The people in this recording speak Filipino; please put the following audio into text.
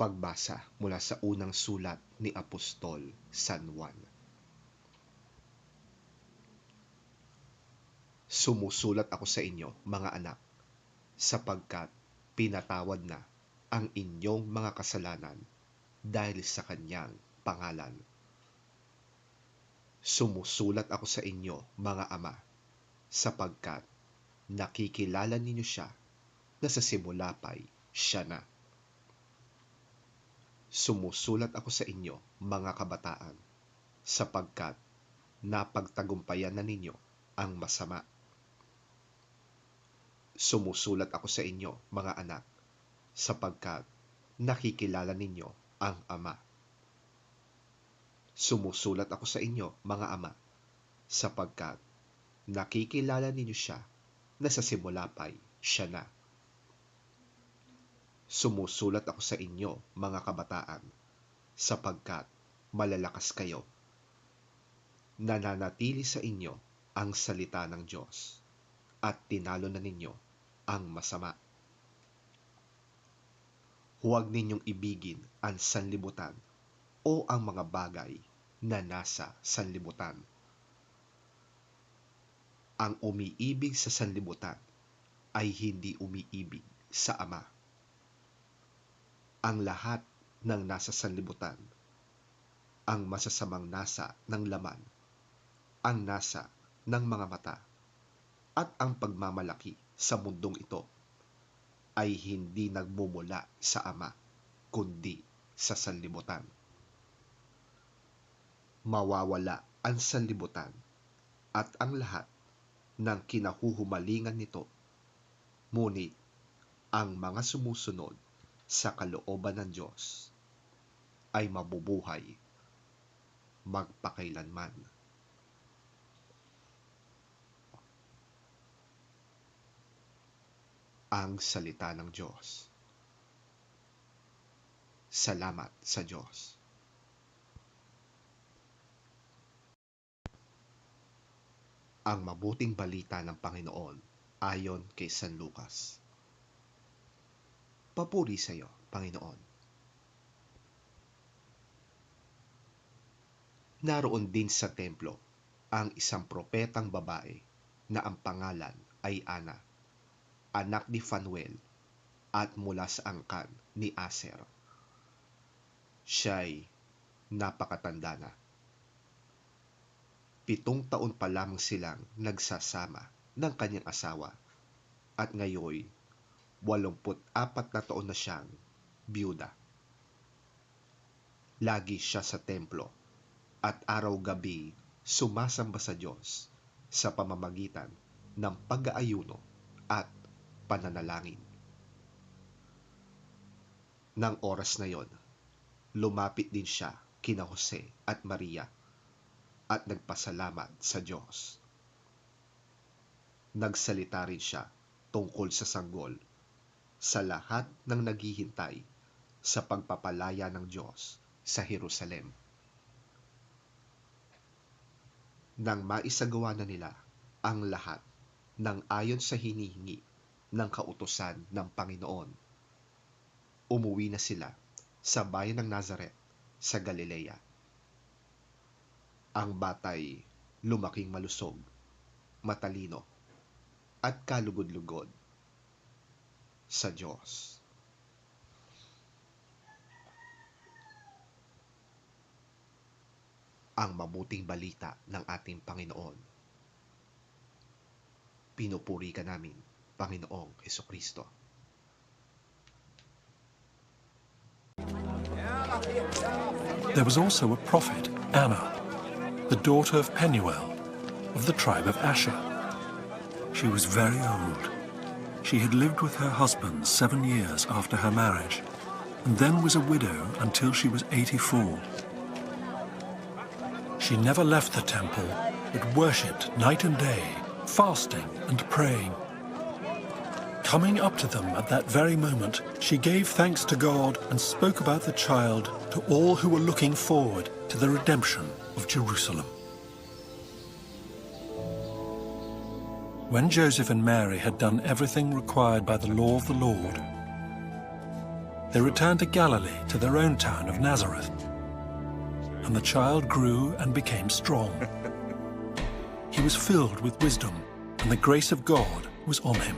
Pagbasa mula sa unang sulat ni Apostol San Juan. Sumusulat ako sa inyo, mga anak, sapagkat pinatawad na ang inyong mga kasalanan dahil sa kanyang pangalan. Sumusulat ako sa inyo, mga ama, sapagkat nakikilala ninyo siya na sa simula pa'y siya na. Sumusulat ako sa inyo, mga kabataan, sapagkat napagtagumpayan na ninyo ang masama. Sumusulat ako sa inyo, mga anak, sapagkat nakikilala ninyo ang Ama. Sumusulat ako sa inyo, mga ama, sapagkat nakikilala ninyo siya na sa simula pa'y siya na. Sumusulat ako sa inyo, mga kabataan, sapagkat malalakas kayo. Nananatili sa inyo ang salita ng Diyos, at tinalo na ninyo ang masama. Huwag ninyong ibigin ang sanlibutan o ang mga bagay na nasa sanlibutan. Ang umiibig sa sanlibutan ay hindi umiibig sa Ama. Ang lahat ng nasa sanlibutan, ang masasamang nasa ng laman, ang nasa ng mga mata, at ang pagmamalaki sa mundong ito ay hindi nagmumula sa Ama, kundi sa sanlibutan. Mawawala ang sanlibutan at ang lahat ng kinahuhumalingan nito, ngunit ang mga sumusunod sa kalooban ng Diyos ay mabubuhay magpakailanman. Ang salita ng Diyos. Salamat sa Diyos. Ang mabuting balita ng Panginoon ayon kay San Lucas. Papuri sa iyo, Panginoon. Naroon din sa templo ang isang propetang babae na ang pangalan ay Ana, anak ni Phanuel, at mula sa angkan ni Aser. Siya'y napakatanda na. 7 taon pa lamang silang nagsasama ng kanyang asawa, at ngayon 84 na taon na siyang biyuda. Lagi siya sa templo at araw-gabi sumasamba sa Diyos sa pamamagitan ng pag-aayuno at pananalangin. Nang oras na yon, lumapit din siya kina Jose at Maria at nagpasalamat sa Diyos. Nagsalita rin siya tungkol sa sanggol sa lahat ng naghihintay sa pagpapalaya ng Diyos sa Jerusalem. Nang maisagawa na nila ang lahat ng ayon sa hinihingi ng kautusan ng Panginoon, umuwi na sila sa bayan ng Nazaret sa Galilea. Ang batay lumaking malusog, matalino, at kalugod-lugod sa Diyos. Ang mabuting balita ng ating Panginoon. Pinupuri ka namin, Panginoong Hesukristo. There was also a prophet, Anna, the daughter of Penuel, of the tribe of Asher. She was very old. She had lived with her husband 7 years after her marriage, and then was a widow until she was 84. She never left the temple, but worshipped night and day, fasting and praying. Coming up to them at that very moment, she gave thanks to God and spoke about the child to all who were looking forward to the redemption of Jerusalem. When Joseph and Mary had done everything required by the law of the Lord, they returned to Galilee, to their own town of Nazareth. And the child grew and became strong. He was filled with wisdom, and the grace of God was on him.